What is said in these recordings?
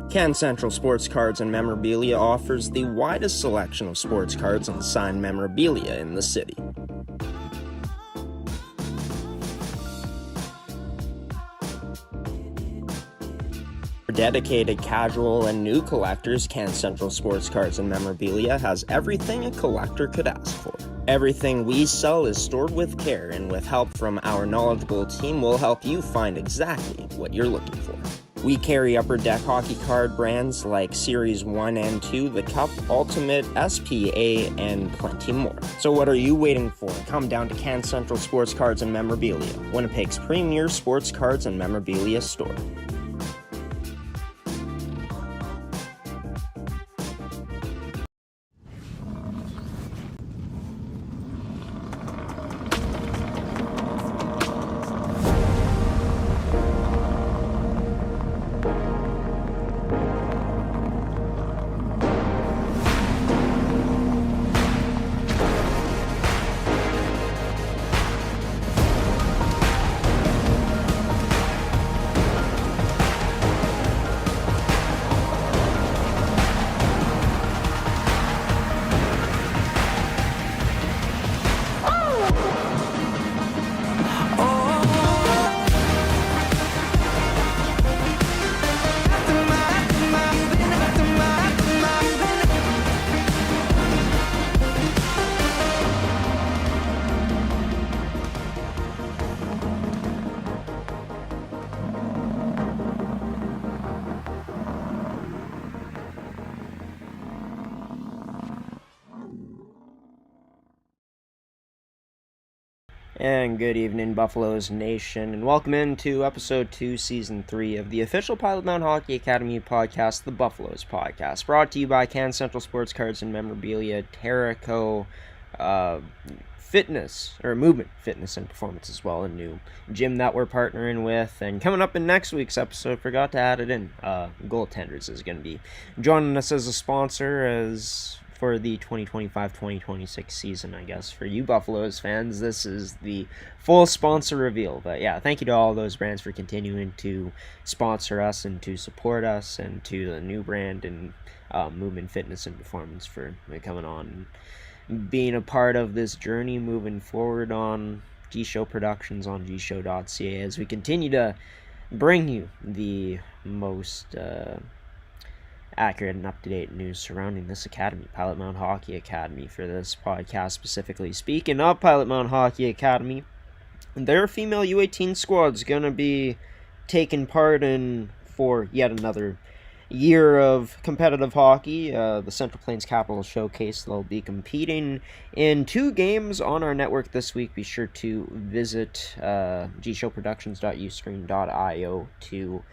Can Central Sports Cards and Memorabilia offers the widest selection of sports cards and signed memorabilia in the city. For dedicated casual and new collectors, Can Central Sports Cards and Memorabilia has everything a collector could ask for. Everything we sell is stored with care, and with help from our knowledgeable team, we'll help you find exactly what you're looking for. We carry Upper Deck hockey card brands like Series 1 and 2, the Cup, Ultimate, SPA, and plenty more. So what are you waiting for? Come down to Can Central Sports Cards and Memorabilia, Winnipeg's premier sports cards and memorabilia store. And good evening, Buffaloes Nation, and welcome into Episode 2, Season 3 of the official Pilot Mountain Hockey Academy podcast, the Buffaloes Podcast, brought to you by Can Central Sports Cards and Memorabilia, Terrico Fitness, or Movement Fitness and Performance as well, a new gym that we're partnering with. And coming up in next week's episode, forgot to add it in, Goaltenders is going to be joining us as a sponsor as for the 2025-2026 season, I guess. For you Buffaloes fans, this is the full sponsor reveal. But yeah, thank you to all those brands for continuing to sponsor us and to support us, and to the new brand and Movement Fitness and Performance for coming on and being a part of this journey moving forward on G-Show Productions on gshow.ca as we continue to bring you the most accurate and up-to-date news surrounding this academy, Pilot Mountain Hockey Academy, for this podcast specifically. Speaking of Pilot Mountain Hockey Academy, their female U18 squad's going to be taking part in for yet another year of competitive hockey, the Central Plains Capital Showcase. They'll be competing in 2 games on our network this week. Be sure to visit gshowproductions.uscreen.io to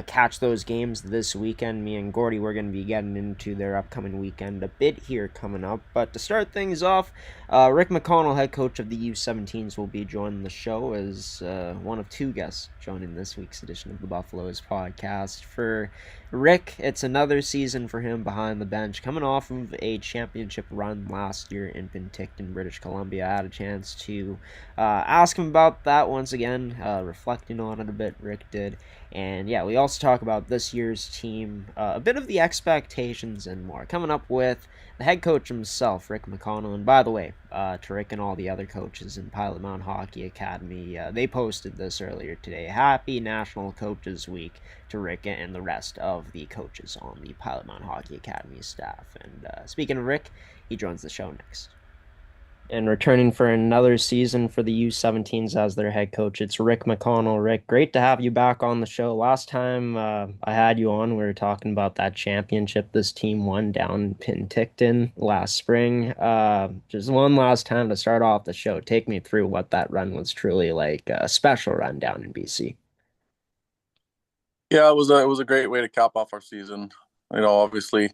catch those games this weekend. Me and Gordie, we're going to be getting into their upcoming weekend a bit here coming up. But to start things off, Rick McConnell, head coach of the U17s, will be joining the show as one of 2 guests joining this week's edition of the Buffaloes podcast. For Rick, it's another season for him behind the bench, coming off of a championship run last year in Penticton, British Columbia. I had a chance to ask him about that once again, reflecting on it a bit, Rick did. And yeah, we also talk about this year's team, a bit of the expectations and more. Coming up with the head coach himself, Rick McConnell. And by the way, to Rick and all the other coaches in Pilot Mountain Hockey Academy, they posted this earlier today. Happy National Coaches Week to Rick and the rest of the coaches on the Pilot Mountain Hockey Academy staff. And speaking of Rick, he joins the show next. And returning for another season for the U17s as their head coach, it's Rick McConnell. Rick, great to have you back on the show. Last time I had you on, we were talking about that championship this team won down in Penticton last spring. Just one last time to start off the show. Take me through what that run was truly like, a special run down in BC. Yeah, it was a great way to cap off our season. Obviously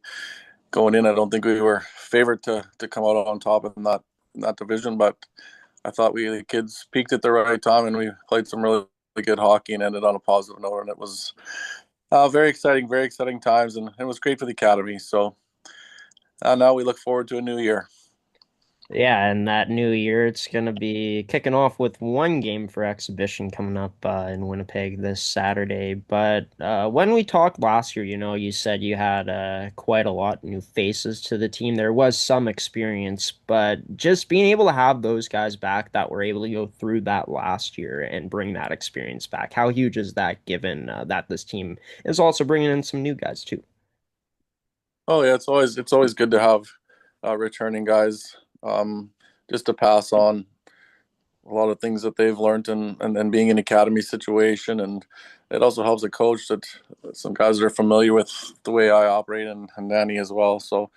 going in, I don't think we were favored to come out on top in that division, but I thought the kids peaked at the right time, and we played some really, really good hockey and ended on a positive note. And it was very exciting times, and it was great for the academy. So now we look forward to a new year. Yeah, and that new year, it's going to be kicking off with one game for exhibition coming up in Winnipeg this Saturday. But when we talked last year, you said you had quite a lot new faces to the team. There was some experience, but just being able to have those guys back that were able to go through that last year and bring that experience back, how huge is that given that this team is also bringing in some new guys too? Oh yeah, it's always good to have returning guys, just to pass on a lot of things that they've learned and being in academy situation, and it also helps a coach that some guys that are familiar with the way I operate, and Danny as well. So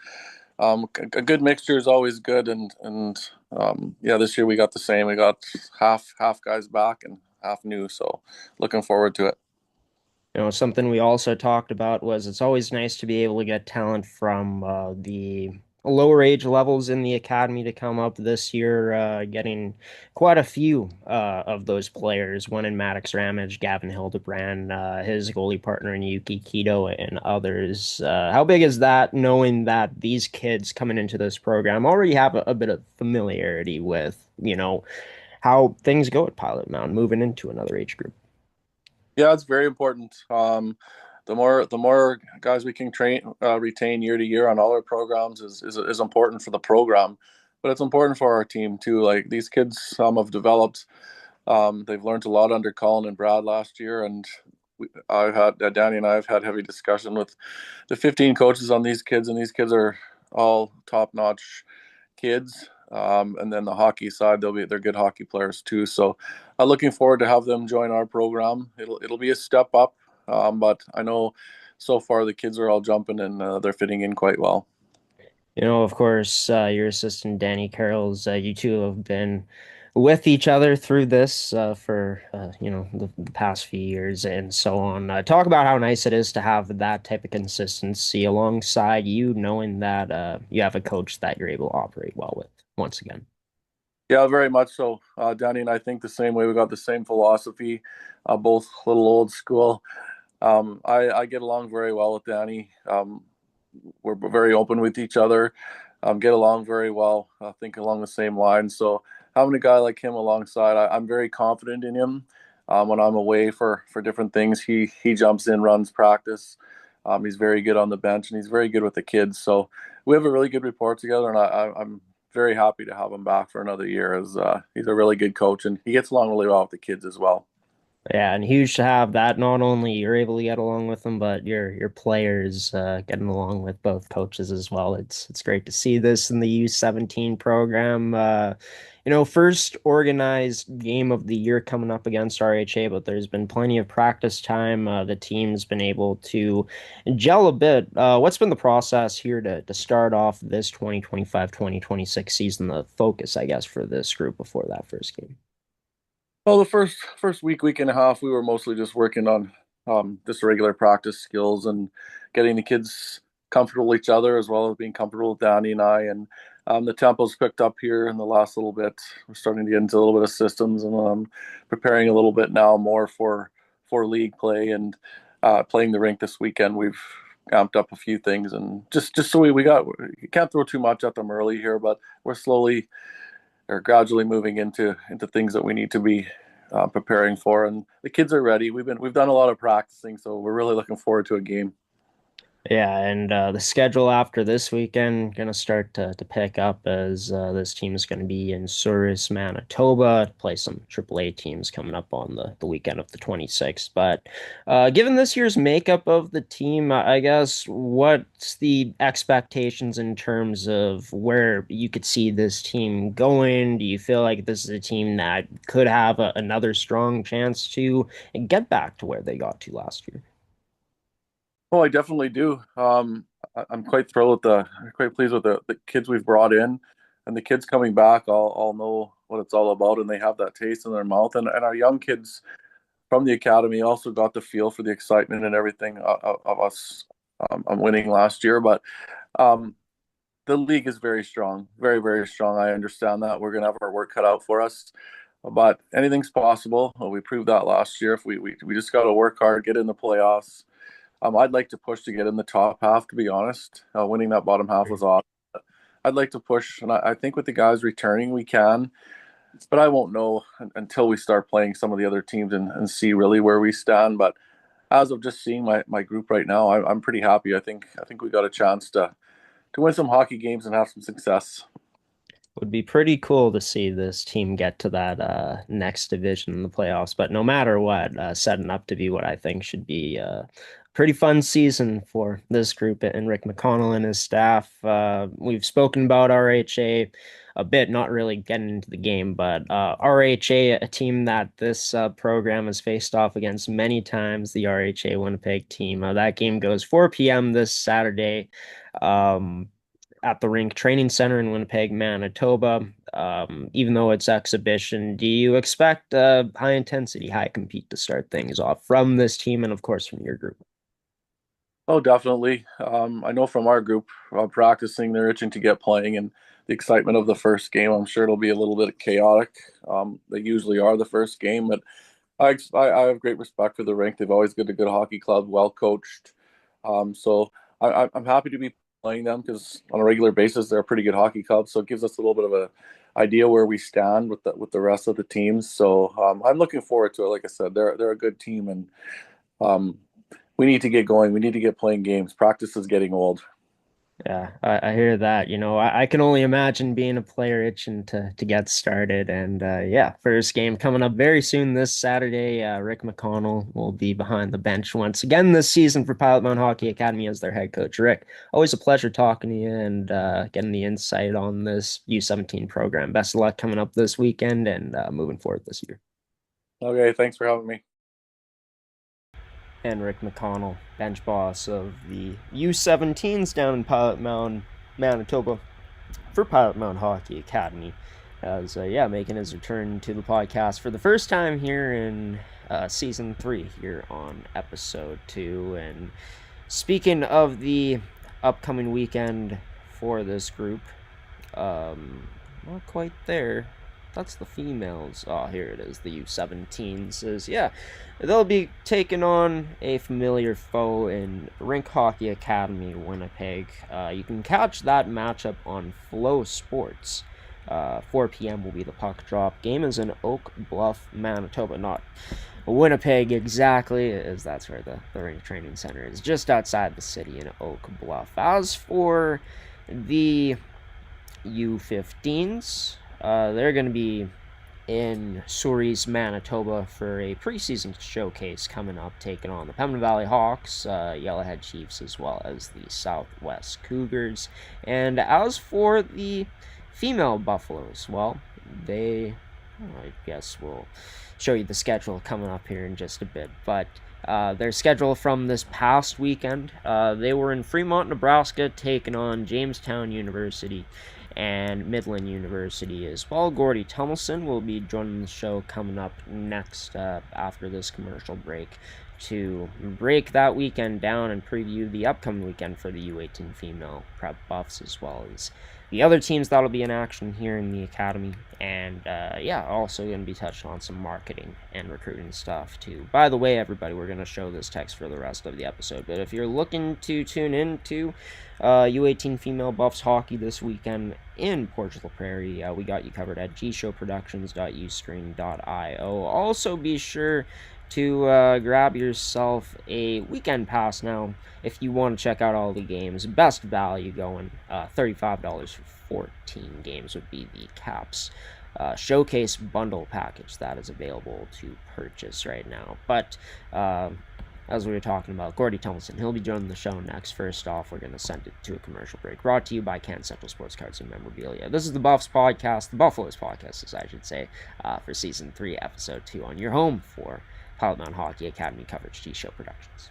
a good mixture is always good, and yeah, this year we got the same. We got half guys back and half new, so looking forward to it. Something we also talked about was it's always nice to be able to get talent from the lower age levels in the academy to come up this year, getting quite a few of those players, one in Maddox Ramage, Gavin Hildebrand, his goalie partner in Yuki Kito, and others. How big is that, knowing that these kids coming into this program already have a bit of familiarity with, how things go at Pilot Mountain, moving into another age group? Yeah, it's very important. The more guys we can retain year to year on all our programs is important for the program, but it's important for our team too. Like these kids, some have developed. They've learned a lot under Colin and Brad last year, and I've had Danny and I have had heavy discussion with the 15 coaches on these kids, and these kids are all top notch kids. And then the hockey side, they're good hockey players too. So, looking forward to have them join our program. It'll be a step up, but I know so far the kids are all jumping and they're fitting in quite well. Of course, your assistant Danny Carroll's, you two have been with each other through this for the past few years and so on. Talk about how nice it is to have that type of consistency alongside you, knowing that you have a coach that you're able to operate well with once again. Yeah, very much so. Danny and I think the same way. We got the same philosophy, both a little old school. I get along very well with Danny. We're very open with each other, get along very well, think along the same lines. So having a guy like him alongside, I'm very confident in him. When I'm away for different things, he jumps in, runs practice. He's very good on the bench, and he's very good with the kids. So we have a really good rapport together, and I'm very happy to have him back for another year. As he's a really good coach, and he gets along really well with the kids as well. Yeah, and huge to have that. Not only you're able to get along with them, but your players getting along with both coaches as well. It's great to see this in the U17 program. First organized game of the year coming up against RHA, but there's been plenty of practice time. The team's been able to gel a bit. What's been the process here to start off this 2025-2026 season? The focus, I guess, for this group before that first game. Well, the first week and a half, we were mostly just working on just regular practice skills and getting the kids comfortable with each other as well as being comfortable with Danny and I. And the tempo's picked up here in the last little bit. We're starting to get into a little bit of systems and preparing a little bit now more for league play and playing the rink this weekend. We've amped up a few things and just so we got you can't throw too much at them early here, but we're slowly or gradually moving into things that we need to be preparing for. And the kids are ready. We've done a lot of practicing, so we're really looking forward to a game. Yeah, and the schedule after this weekend gonna start to pick up as this team is gonna be in Souris, Manitoba, to play some AAA teams coming up on the weekend of the 26th. But given this year's makeup of the team, I guess what's the expectations in terms of where you could see this team going? Do you feel like this is a team that could have another strong chance to get back to where they got to last year? Oh, I definitely do. I'm quite thrilled with quite pleased with the kids we've brought in, and the kids coming back all know what it's all about, and they have that taste in their mouth. And our young kids from the academy also got the feel for the excitement and everything of us winning last year. But um, the league is very strong, very, very strong. I understand that. We're going to have our work cut out for us, but anything's possible. We proved that last year. If we just got to work hard, get in the playoffs. I'd like to push to get in the top half, to be honest. Winning that bottom half was awesome. I'd like to push, and I think with the guys returning, we can. But I won't know until we start playing some of the other teams and see really where we stand. But as of just seeing my group right now, I'm pretty happy. I think we got a chance to win some hockey games and have some success. Would be pretty cool to see this team get to that next division in the playoffs. But no matter what, setting up to be what I think should be a pretty fun season for this group and Rick McConnell and his staff. We've spoken about RHA a bit, not really getting into the game, but RHA, a team that this program has faced off against many times, the RHA Winnipeg team. That game goes 4 p.m. this Saturday. Um, at the Rink Training Center in Winnipeg, Manitoba. Even though it's exhibition, do you expect high intensity, high compete to start things off from this team and, of course, from your group? Oh, definitely. I know from our group practicing, they're itching to get playing, and the excitement of the first game. I'm sure it'll be a little bit chaotic. They usually are the first game, but I have great respect for the Rink. They've always been a good hockey club, well coached. So I'm happy to be playing them because on a regular basis they're a pretty good hockey club. So it gives us a little bit of a idea where we stand with the rest of the teams. So I'm looking forward to it. Like I said, they're a good team, and um, we need to get going. We need to get playing games. Practice is getting old. Yeah, I hear that. I can only imagine being a player itching to get started. And yeah, first game coming up very soon this Saturday. Rick McConnell will be behind the bench once again this season for Pilot Mountain Hockey Academy as their head coach. Rick, always a pleasure talking to you and getting the insight on this U17 program. Best of luck coming up this weekend and moving forward this year. Okay, thanks for having me. And Rick McConnell, bench boss of the U17s down in Pilot Mountain, Manitoba, for Pilot Mountain Hockey Academy, as making his return to the podcast for the first time here in season 3 here on episode 2. And speaking of the upcoming weekend for this group, not quite there. That's the females. Oh, here it is. The U17s they'll be taking on a familiar foe in Rink Hockey Academy, Winnipeg. You can catch that matchup on Flow Sports. 4 p.m. will be the puck drop. Game is in Oak Bluff, Manitoba, not Winnipeg exactly, as that's where the Rink Training Center is, just outside the city in Oak Bluff. As for the U15s, they're going to be in Souris, Manitoba for a preseason showcase coming up, taking on the Pembina Valley Hawks, Yellowhead Chiefs, as well as the Southwest Cougars. And as for the female Buffaloes, well, I guess we'll show you the schedule coming up here in just a bit, but their schedule from this past weekend, they were in Fremont, Nebraska, taking on Jamestown University and Midland University as well. Gordie Tummelson will be joining the show coming up next after this commercial break to break that weekend down and preview the upcoming weekend for the U18 female prep buffs, as well as the other teams that'll be in action here in the academy. And also going to be touched on some marketing and recruiting stuff too. By the way, everybody, we're going to show this text for the rest of the episode, but if you're looking to tune in to U18 female buffs hockey this weekend in Portugal Prairie, we got you covered at gshowproductions.ustream.io. Also be sure to grab yourself a weekend pass now if you want to check out all the games. Best value going, $35 for 14 games would be the Caps showcase bundle package that is available to purchase right now. But as we were talking about, Gordie Tummelson, he'll be joining the show next. First off, we're going to send it to a commercial break, brought to you by Can Central Sports Cards and Memorabilia. This is the Buffs podcast, the Buffaloes podcast, as I should say, for Season 3, Episode 2, on your home for Pilot Mountain Hockey Academy coverage, G-Show Productions.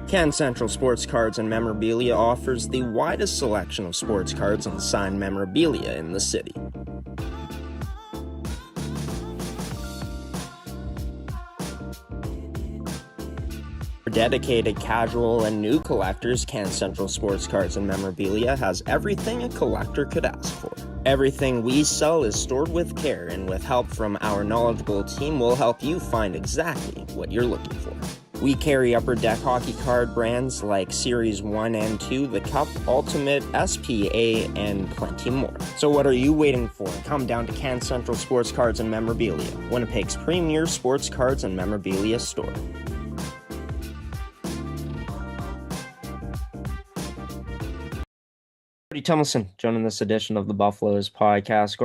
Can Central Sports Cards and Memorabilia offers the widest selection of sports cards and signed memorabilia in the city. For dedicated casual and new collectors, Can Central Sports Cards and Memorabilia has everything a collector could ask for. Everything we sell is stored with care, and with help from our knowledgeable team, we'll help you find exactly what you're looking for. We carry Upper Deck hockey card brands like Series 1 and 2, the Cup, Ultimate, SPA, and plenty more. So what are you waiting for? Come down to Can Central Sports Cards and Memorabilia, Winnipeg's premier sports cards and memorabilia store. Gordie Tummelson joining this edition of the Buffaloes podcast.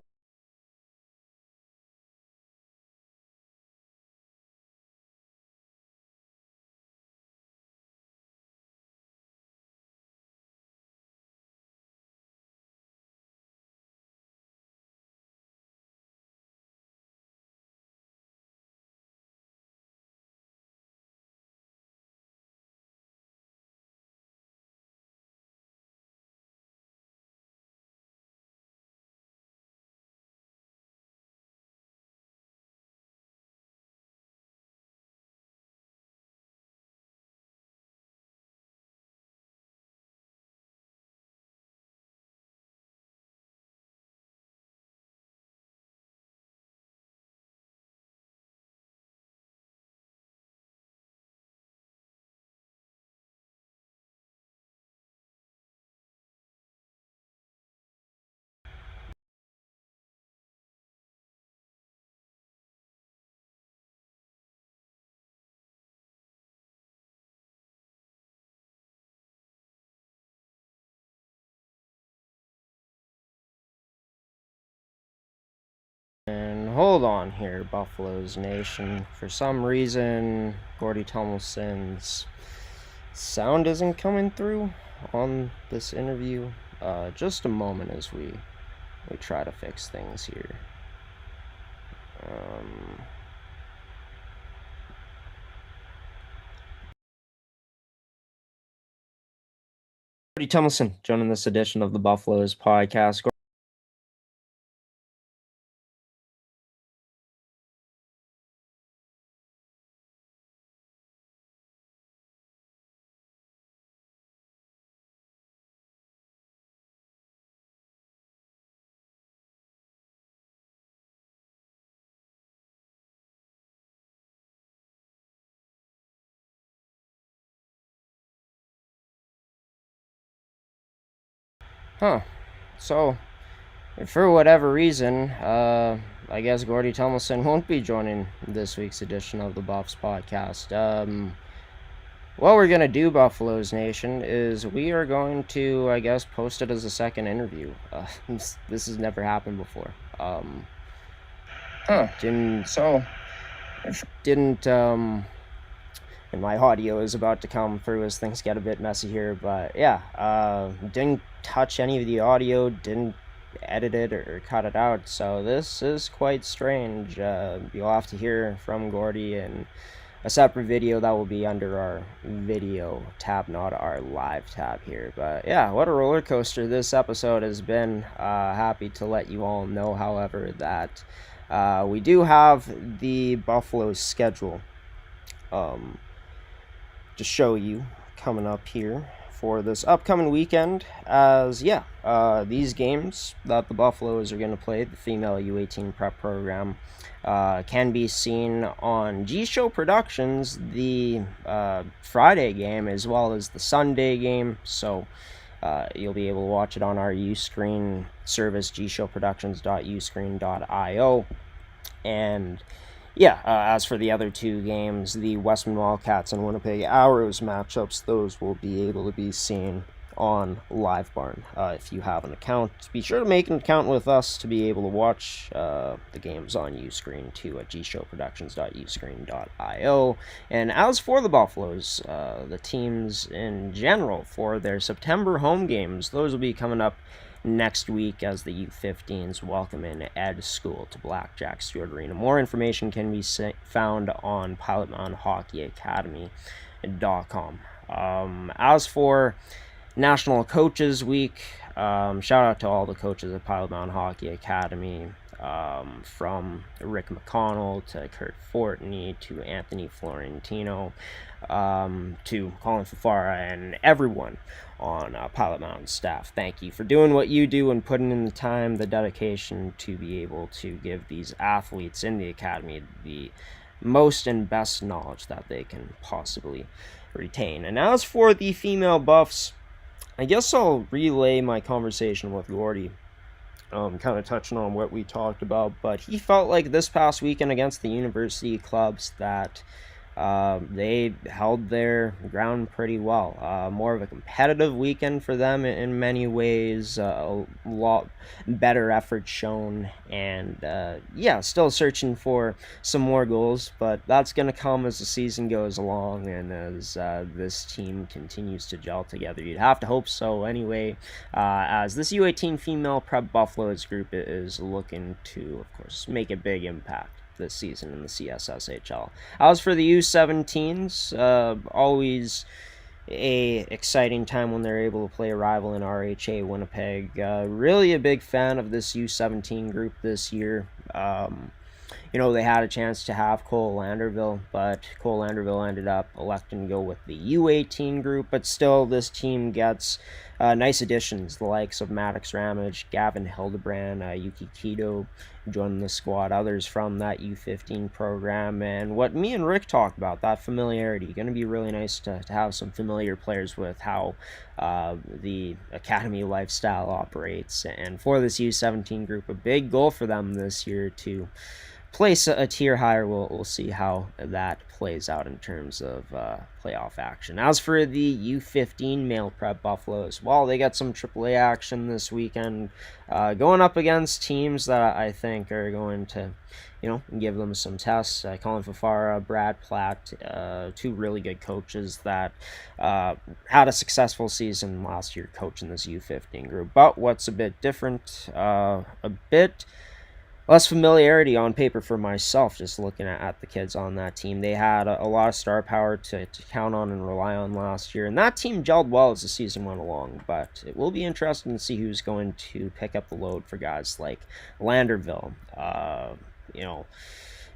And hold on here, Buffaloes Nation. For some reason, Gordie Tumelson's sound isn't coming through on this interview. Just a moment as we try to fix things here. Gordie Tummelson joining this edition of the Buffaloes podcast. So, for whatever reason, I guess Gordie Tummelson won't be joining this week's edition of the Buffs podcast. What we're going to do, Buffaloes Nation, is we are going to, I guess, post it as a second interview. This has never happened before. And my audio is about to come through as things get a bit messy here, but yeah, didn't touch any of the audio, didn't edit it or cut it out, so this is quite strange. You'll have to hear from Gordie in a separate video that will be under our video tab, not our live tab here. But yeah, what a roller coaster this episode has been. Happy to let you all know, however, that we do have the Buffalo schedule to show you coming up here for this upcoming weekend, as these games that the Buffaloes are going to play, the female U18 prep program, can be seen on G-Show Productions, the Friday game as well as the Sunday game, so you'll be able to watch it on our Uscreen service, gshowproductions.uscreen.io. And as for the other two games, the Westman Wildcats and Winnipeg Arrows matchups, those will be able to be seen on LiveBarn. If you have an account, be sure to make an account with us to be able to watch the games on Uscreen too at gshowproductions.uscreen.io. And as for the Buffaloes, the teams in general for their September home games, those will be coming up next week as the U15s welcome in Ed School to Blackjack Stewart Arena. More information can be found on pilotmountainhockeyacademy.com. As for National Coaches Week, shout out to all the coaches at Pilot Mountain Hockey Academy, from Rick McConnell to Kurt Fortney to Anthony Florentino, to Colin Fafara and everyone on Pilot Mountain staff. Thank you for doing what you do and putting in the time, the dedication to be able to give these athletes in the academy the most and best knowledge that they can possibly retain. And as for the female Buffs, I guess I'll relay my conversation with Gordie, kind of touching on what we talked about, but he felt like this past weekend against the university clubs that they held their ground pretty well. More of a competitive weekend for them in many ways. A lot better effort shown, and yeah, still searching for some more goals, but that's going to come as the season goes along and as this team continues to gel together. You'd have to hope so anyway, as this U18 female Prep Buffaloes group is looking to, of course, make a big impact this season in the CSSHL. As for the U17s, always a exciting time when they're able to play a rival in RHA Winnipeg. Really a big fan of this U17 group this year. They had a chance to have Cole Landerville, but Cole Landerville ended up electing to go with the U18 group. But still, this team gets nice additions, the likes of Maddox Ramage, Gavin Hildebrand, Yuki Kido joining the squad, others from that U15 program. And what me and Rick talked about, that familiarity, going to be really nice to have some familiar players with how the academy lifestyle operates. And for this U17 group, a big goal for them this year to place a tier higher. We'll see how that plays out in terms of playoff action. As for the U15 male prep Buffaloes, well, they got some AAA action this weekend, going up against teams that I think are going to, give them some tests. Colin Fafara, Brad Platt, two really good coaches that had a successful season last year coaching this U15 group. But what's a bit different, a bit less familiarity on paper for myself, just looking at the kids on that team. They had a lot of star power to count on and rely on last year, and that team gelled well as the season went along, but it will be interesting to see who's going to pick up the load for guys like Landerville,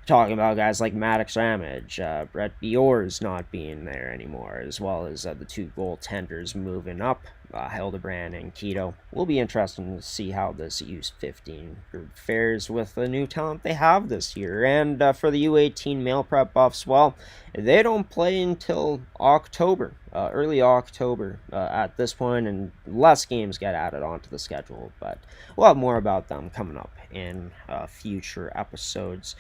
talking about guys like Maddox Ramage, Brett Bior's not being there anymore, as well as the two goaltenders moving up, Hildebrand and Keto. Will be interesting to see how this U15 group fares with the new talent they have this year. And for the U18 male prep Buffs, well, they don't play until October, early October at this point, and less games get added onto the schedule. But we'll have more about them coming up in future episodes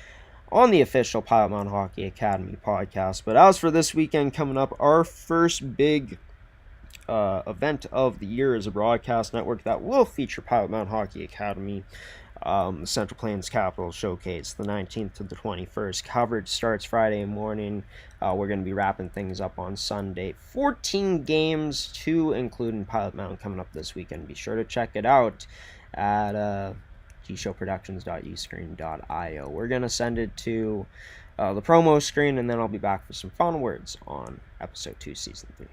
on the official Pilot Mountain Hockey Academy podcast. But as for this weekend coming up, our first big event of the year is a broadcast network that will feature Pilot Mountain Hockey Academy, Central Plains Capital Showcase, the 19th to the 21st. Coverage starts Friday morning. We're going to be wrapping things up on Sunday. 14 games, 2 including Pilot Mountain, coming up this weekend. Be sure to check it out at gshowproductions.uscreen.io. We're going to send it to the promo screen, and then I'll be back for some final words on Episode 2, Season 3.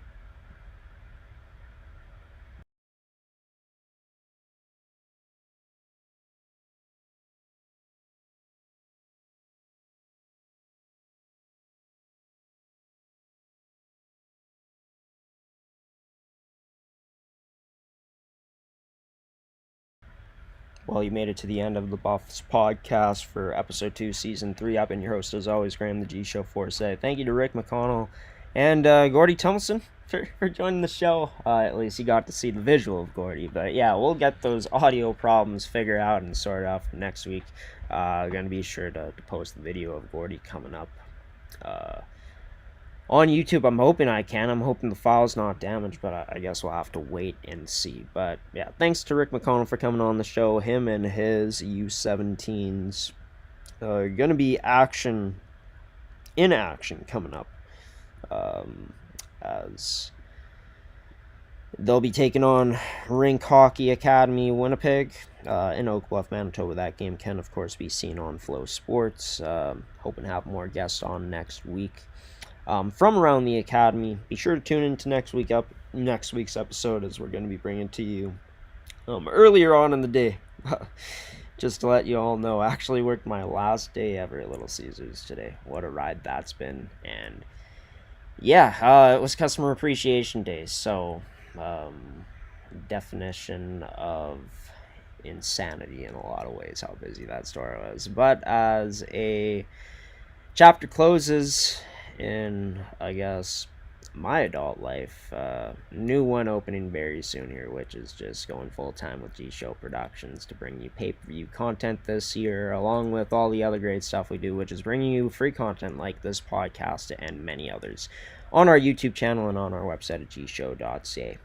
Well, you made it to the end of the Buffs podcast for Episode 2, Season 3. I've been your host, as always, Graham, the G Show Foresight. Thank you to Rick McConnell and Gordie Tummelson for joining the show. At least you got to see the visual of Gordie. But yeah, we'll get those audio problems figured out and sorted out for next week. Going to be sure to post the video of Gordie coming up on YouTube. I'm hoping I can. I'm hoping the file's not damaged, but I guess we'll have to wait and see. But yeah, thanks to Rick McConnell for coming on the show. Him and his U17s going to be in action coming up, as they'll be taking on Rink Hockey Academy Winnipeg in Oak Bluff, Manitoba. That game can, of course, be seen on Flow Sports. Hoping to have more guests on next week from around the academy. Be sure to tune into next week's episode, as we're going to be bringing to you earlier on in the day. Just to let you all know, I actually worked my last day ever at Little Caesars today. What a ride that's been. And yeah, it was Customer Appreciation Day, so definition of insanity in a lot of ways how busy that store was. But as a chapter closes in, I guess, my adult life. New one opening very soon here, which is just going full time with G Show Productions to bring you pay per view content this year, along with all the other great stuff we do, which is bringing you free content like this podcast and many others on our YouTube channel and on our website at gshow.ca.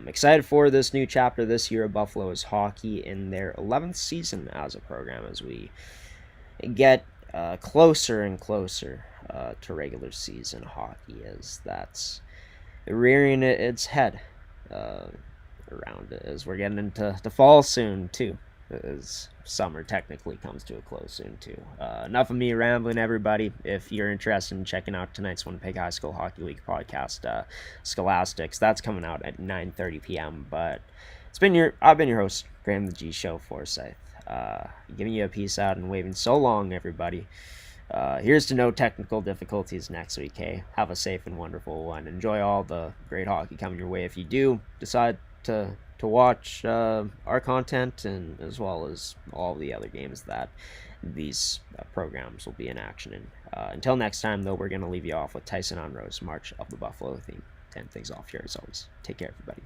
Excited for this new chapter this year of Buffalo's hockey in their 11th season as a program as we get closer and closer to regular season hockey, as that's rearing its head around it as we're getting into fall soon too, as summer technically comes to a close soon too. Enough of me rambling, everybody. If you're interested in checking out tonight's Winnipeg High School Hockey League podcast, Scholastics, that's coming out at 9:30 p.m. But I've been your host, Graham the G Show Forsyth. Giving you a peace out and waving so long, everybody. Here's to no technical difficulties next week, hey? Have a safe and wonderful one. Enjoy all the great hockey coming your way if you do decide to watch our content, and as well as all the other games that these programs will be in action in. Until next time, though, we're going to leave you off with Tyson Onro's March of the Buffalo theme. And things off here as always. Take care, everybody.